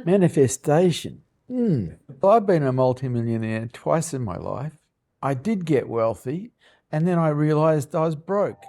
Manifestation. Well, I've been a multimillionaire twice in my life. I did get wealthy, and then I realised I was broke.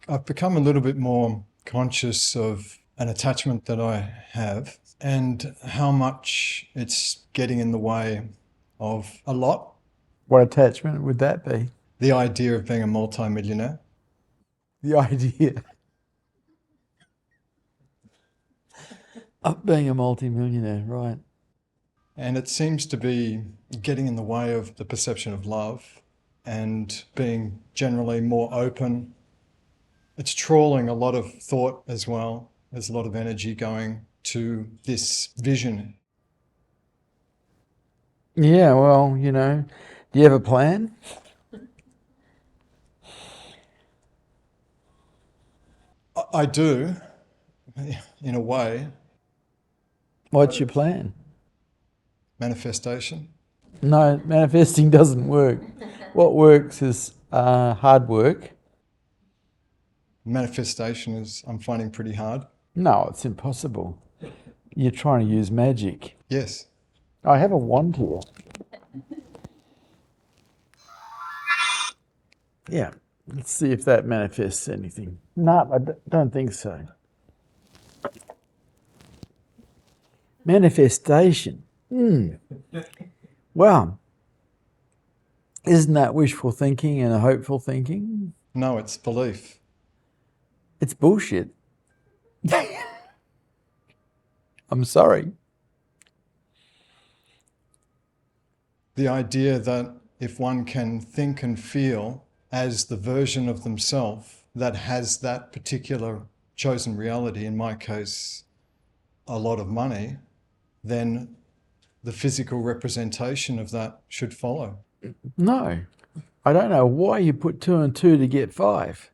I've become a little bit more conscious of an attachment that I have and how much it's getting in the way of a lot. What attachment would that be? The idea of being a multi-millionaire. The idea of being a multimillionaire, right? And it seems to be getting in the way of the perception of love and being generally more open. It's trawling a lot of thought as well. There's a lot of energy going to this vision. Yeah, well, do you have a plan? I do, in a way. What's your plan? Manifestation. No, manifesting doesn't work. What works is hard work. Manifestation is, I'm finding, pretty hard. No, it's impossible. You're trying to use magic. Yes. I have a wand here. Yeah, let's see if that manifests anything. No, I don't think so. Manifestation. Well, isn't that wishful thinking and a hopeful thinking? No, it's belief. It's bullshit. I'm sorry. The idea that if one can think and feel as the version of themselves that has that particular chosen reality, in my case, a lot of money, then the physical representation of that should follow. No, I don't know why you put 2 and 2 to get 5.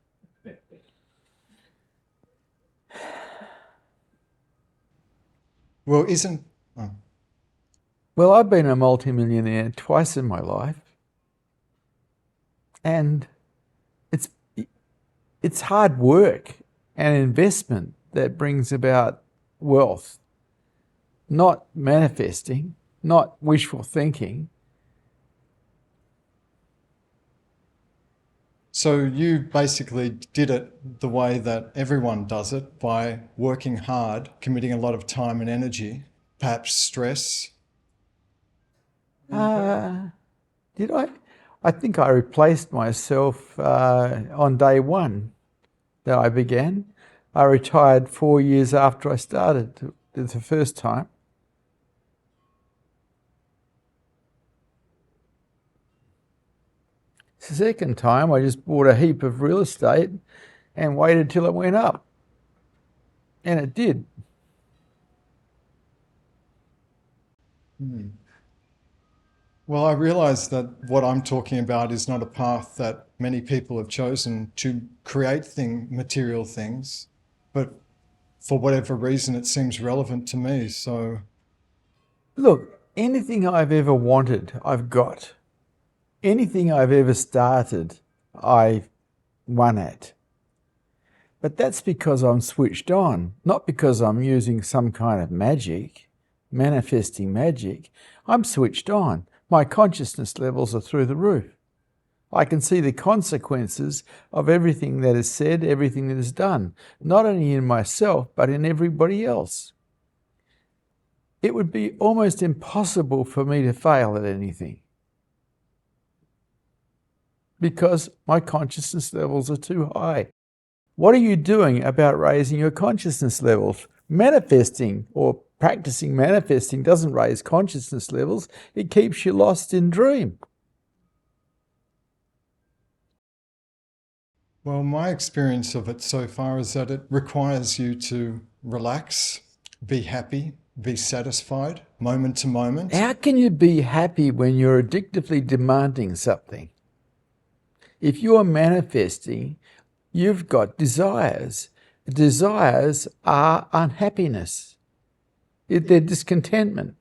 Well, Well, I've been a multimillionaire twice in my life, and it's hard work and investment that brings about wealth, not manifesting, not wishful thinking. So you basically did it the way that everyone does it, by working hard, committing a lot of time and energy, perhaps stress. Did I? I think I replaced myself on day one that I began. I retired 4 years after I started the first time. The second time, I just bought a heap of real estate and waited till it went up. And it did. Well, I realise that what I'm talking about is not a path that many people have chosen to create material things, but for whatever reason it seems relevant to me. So, look, anything I've ever wanted, I've got. Anything I've ever started, I've won at. But that's because I'm switched on, not because I'm using some kind of magic, manifesting magic. I'm switched on. My consciousness levels are through the roof. I can see the consequences of everything that is said, everything that is done, not only in myself, but in everybody else. It would be almost impossible for me to fail at anything, because my consciousness levels are too high. What are you doing about raising your consciousness levels? Manifesting or practicing manifesting doesn't raise consciousness levels. It keeps you lost in dream. well, my experience of it so far is that it requires you to relax, be happy, be satisfied, moment to moment. How can you be happy when you're addictively demanding something? If you're manifesting, you've got desires. Desires are unhappiness. They're discontentment.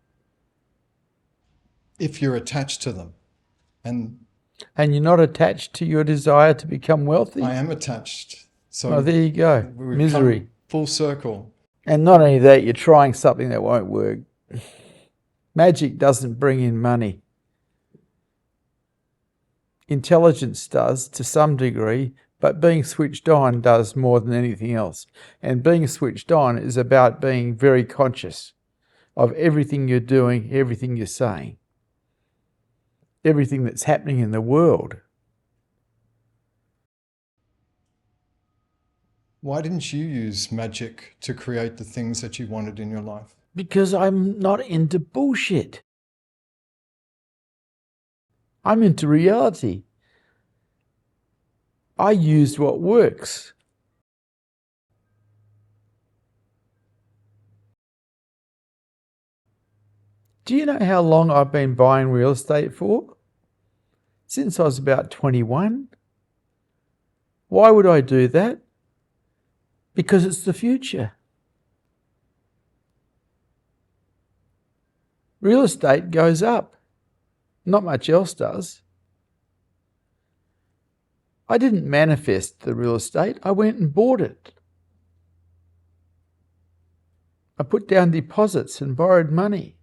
If you're attached to them. And And you're not attached to your desire to become wealthy? I am attached. So Oh, there you go. we've Misery. come full circle. And not only that, you're trying something that won't work. Magic doesn't bring in money. Intelligence does to some degree, but being switched on does more than anything else. And being switched on is about being very conscious of everything you're doing, everything you're saying, everything that's happening in the world. Why didn't you use magic to create the things that you wanted in your life? Because I'm not into bullshit. I'm into reality. I used what works. Do you know how long I've been buying real estate for? Since I was about 21. Why would I do that? Because it's the future. Real estate goes up. Not much else does. I didn't manifest the real estate. I went and bought it. I put down deposits and borrowed money.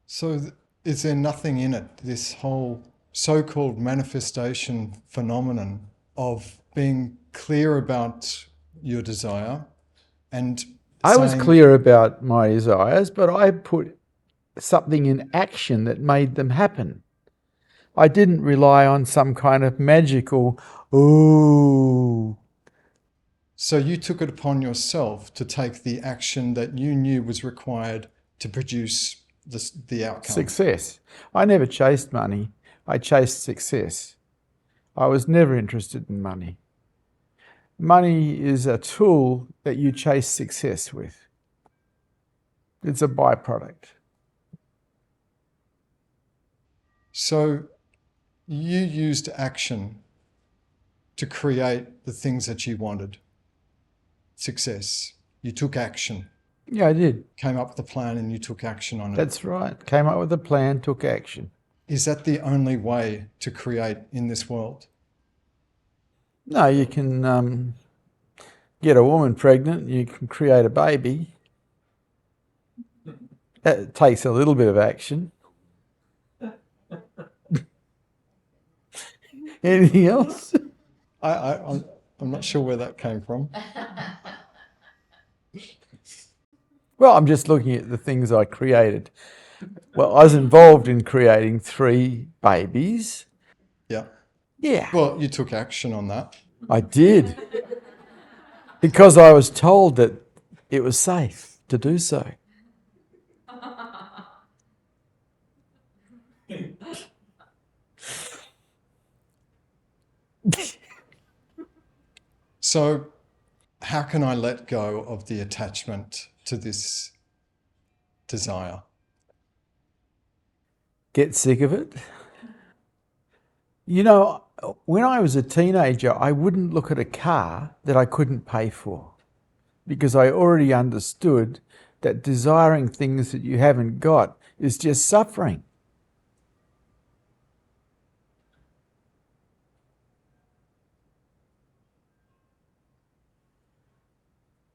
So is there nothing in it, this whole so-called manifestation phenomenon of being clear about your desire and I was clear about my desires, but I put something in action that made them happen. I didn't rely on some kind of magical, ooh. So you took it upon yourself to take the action that you knew was required to produce the outcome. Success. I never chased money. I chased success. I was never interested in money. Money is a tool that you chase success with. It's a byproduct. So you used action to create the things that you wanted. Success. You took action. Yeah, I did. Came up with a plan and you took action on it. That's right. Came up with a plan, took action. Is that the only way to create in this world? No, you can get a woman pregnant, you can create a baby. That takes a little bit of action. Anything else? I'm not sure where that came from. Well, I'm just looking at the things I created. Well, I was involved in creating 3 babies. Yeah. Yeah. Well, you took action on that. I did. Because I was told that it was safe to do so. So how can I let go of the attachment to this desire? Get sick of it. You know, when I was a teenager, I wouldn't look at a car that I couldn't pay for because I already understood that desiring things that you haven't got is just suffering.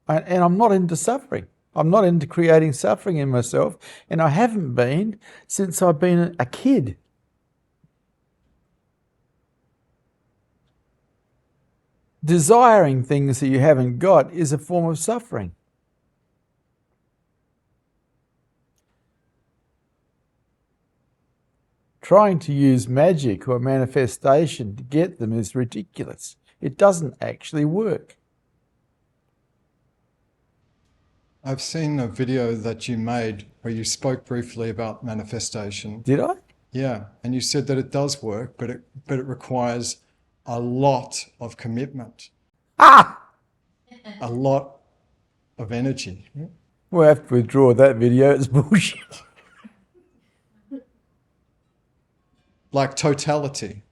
And I'm not into suffering. I'm not into creating suffering in myself, and I haven't been since I've been a kid. Desiring things that you haven't got is a form of suffering. Trying to use magic or manifestation to get them is ridiculous. It doesn't actually work. I've seen a video that you made where you spoke briefly about manifestation. Did I? Yeah, and you said that it does work, but it requires a lot of commitment. Ah! A lot of energy. We'll have to withdraw that video. It's bullshit. Like totality,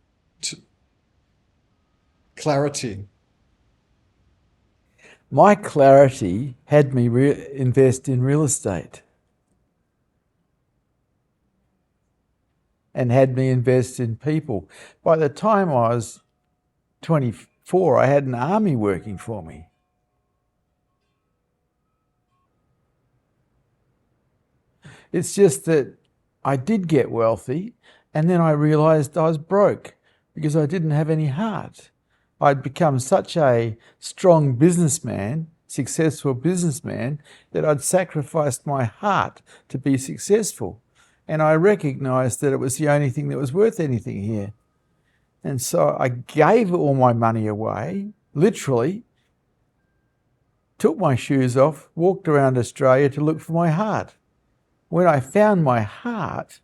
clarity. My clarity had me invest in real estate. and had me invest in people. By the time I was 24, I had an army working for me. It's just that I did get wealthy, and then I realized I was broke because I didn't have any heart. I'd become such a strong businessman, successful businessman, that I'd sacrificed my heart to be successful. And I recognized that it was the only thing that was worth anything here. And so I gave all my money away, literally, took my shoes off, walked around Australia to look for my heart. When I found my heart,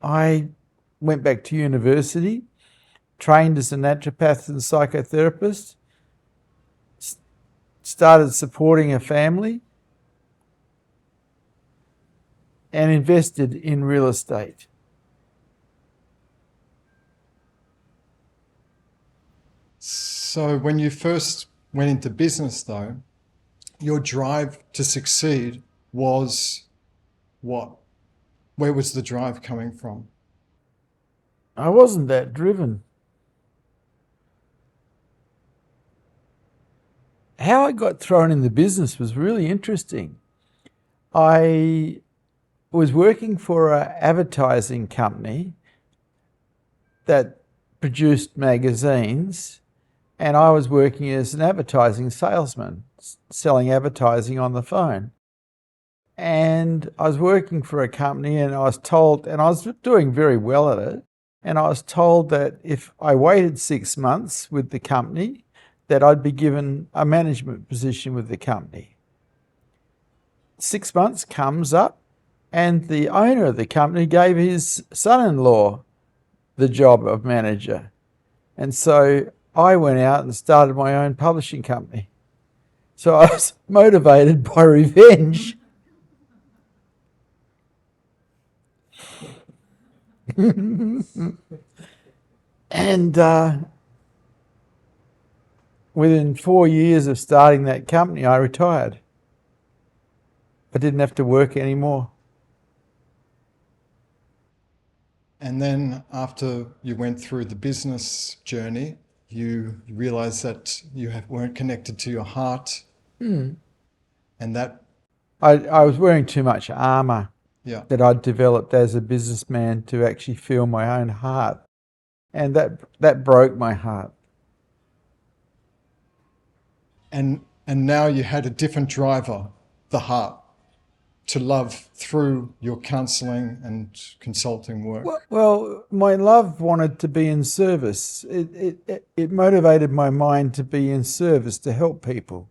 I went back to university, trained as a naturopath and psychotherapist, started supporting a family, and invested in real estate. So when you first went into business, though, your drive to succeed was what? Where was the drive coming from? I wasn't that driven. How I got thrown in the business was really interesting. I was working for an advertising company that produced magazines, and I was working as an advertising salesman, selling advertising on the phone. And I was working for a company, and I was told, and I was doing very well at it, and I was told that if I waited 6 months with the company, that I'd be given a management position with the company. 6 months comes up, and the owner of the company gave his son-in-law the job of manager. And so I went out and started my own publishing company. So I was motivated by revenge. And within 4 years of starting that company, I retired. I didn't have to work anymore. And then after you went through the business journey, you realized that you weren't connected to your heart. And that, I was wearing too much armour yeah. that I'd developed as a businessman to actually feel my own heart. And that broke my heart. And now you had a different driver, the heart, to love through your counselling and consulting work. Well, my love wanted to be in service. It motivated my mind to be in service, to help people.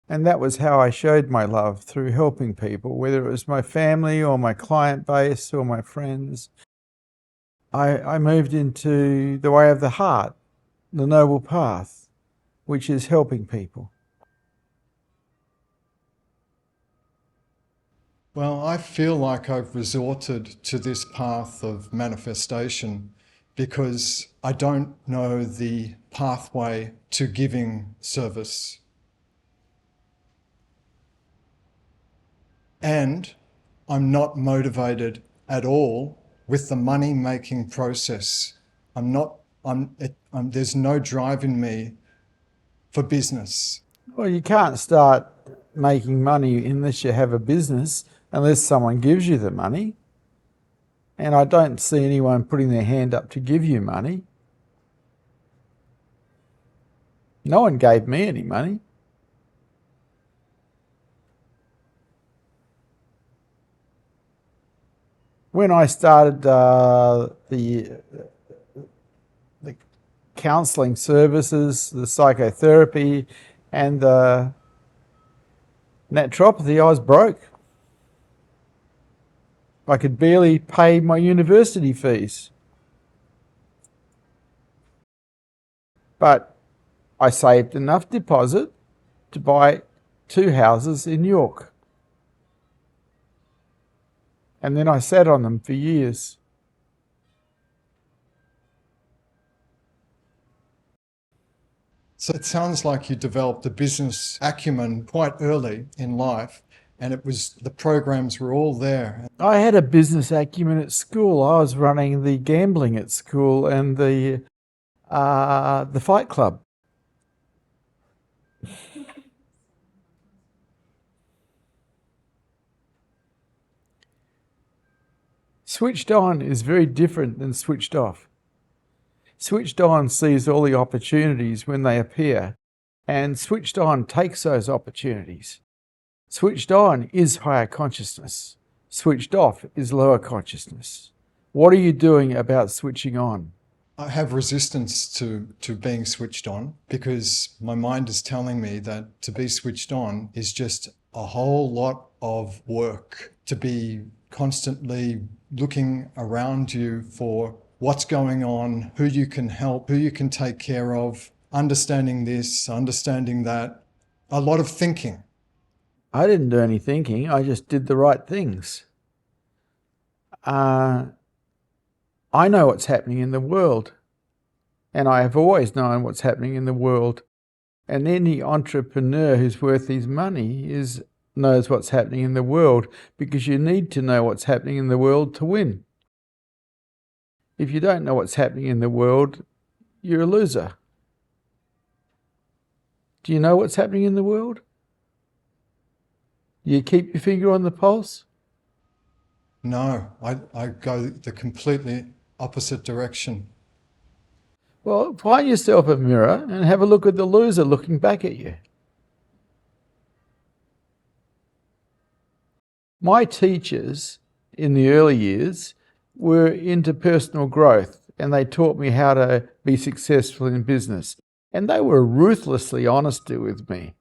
And that was how I showed my love, through helping people, whether it was my family or my client base or my friends. I moved into the way of the heart, the noble path, which is helping people. Well, I feel like I've resorted to this path of manifestation because I don't know the pathway to giving service. And I'm not motivated at all with the money-making process. There's no drive in me for business. Well, you can't start making money unless you have a business, unless someone gives you the money. And I don't see anyone putting their hand up to give you money. No one gave me any money. When I started the counselling services, the psychotherapy, and the naturopathy, I was broke. I could barely pay my university fees. But I saved enough deposit to buy 2 houses in York. And then I sat on them for years. So it sounds like you developed a business acumen quite early in life, and it was, the programs were all there. I had a business acumen at school. I was running the gambling at school and the fight club. Switched on is very different than switched off. Switched on sees all the opportunities when they appear, and switched on takes those opportunities. Switched on is higher consciousness. Switched off is lower consciousness. What are you doing about switching on? I have resistance to being switched on because my mind is telling me that to be switched on is just a whole lot of work, to be constantly looking around you for what's going on, who you can help, who you can take care of, understanding this, understanding that, a lot of thinking. I didn't do any thinking. I just did the right things. I know what's happening in the world, and I have always known what's happening in the world. And any entrepreneur who's worth his money knows what's happening in the world, because you need to know what's happening in the world to win. If you don't know what's happening in the world, you're a loser. Do you know what's happening in the world? Do you keep your finger on the pulse? No, I go the completely opposite direction. Well, find yourself a mirror and have a look at the loser looking back at you. My teachers in the early years were into personal growth, and they taught me how to be successful in business. And they were ruthlessly honest with me.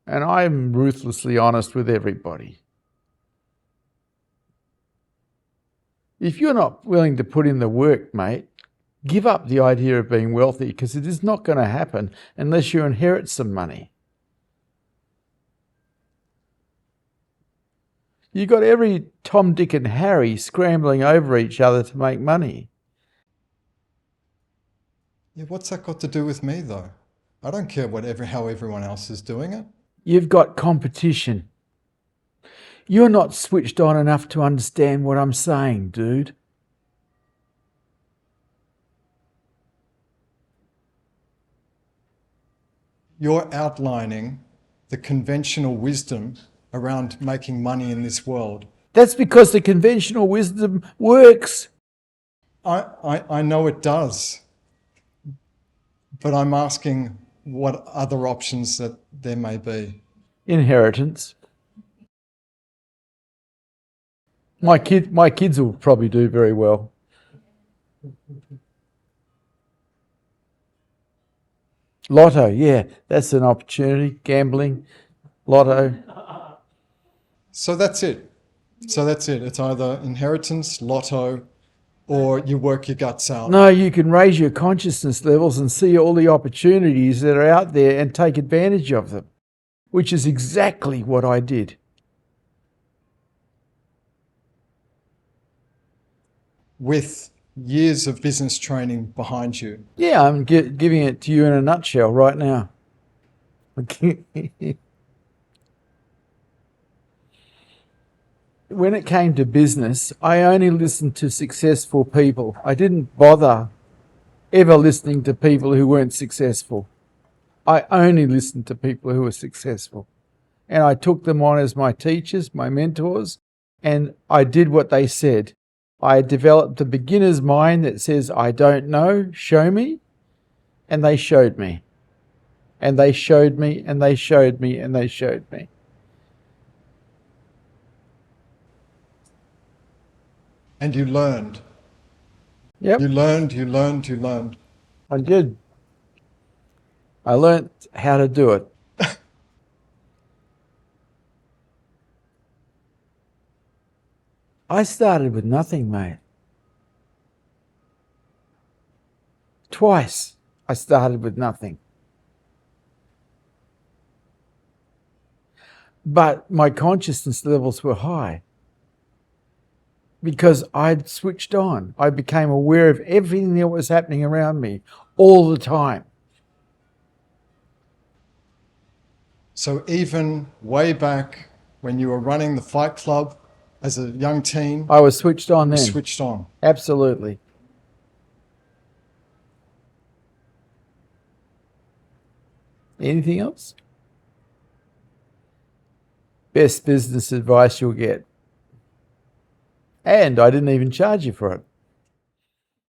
And I'm ruthlessly honest with everybody. If you're not willing to put in the work, mate, give up the idea of being wealthy, because it is not going to happen unless you inherit some money. You've got every Tom, Dick and Harry scrambling over each other to make money. Yeah, what's that got to do with me though? I don't care how everyone else is doing it. You've got competition. You're not switched on enough to understand what I'm saying, dude. You're outlining the conventional wisdom around making money in this world. That's because the conventional wisdom works. I know it does, but I'm asking what other options that there may be. Inheritance. My kids will probably do very well. Lotto, yeah, that's an opportunity. Gambling, lotto. So that's it. It's either inheritance, lotto, or you work your guts out. No, you can raise your consciousness levels and see all the opportunities that are out there and take advantage of them, which is exactly what I did. With years of business training behind you. Yeah, I'm giving it to you in a nutshell right now. When it came to business, I only listened to successful people. I didn't bother ever listening to people who weren't successful. I only listened to people who were successful. And I took them on as my teachers, my mentors, and I did what they said. I developed a beginner's mind that says, I don't know, show me. And they showed me. And they showed me, and they showed me, and they showed me. And you learned. Yep. You learned. I did. I learned how to do it. I started with nothing, mate. Twice I started with nothing. But my consciousness levels were high because I'd switched on. I became aware of everything that was happening around me all the time. So even way back when you were running the Fight Club as a young teen, I was switched on you then. switched on. Absolutely. Anything else? Best business advice you'll get. And I didn't even charge you for it.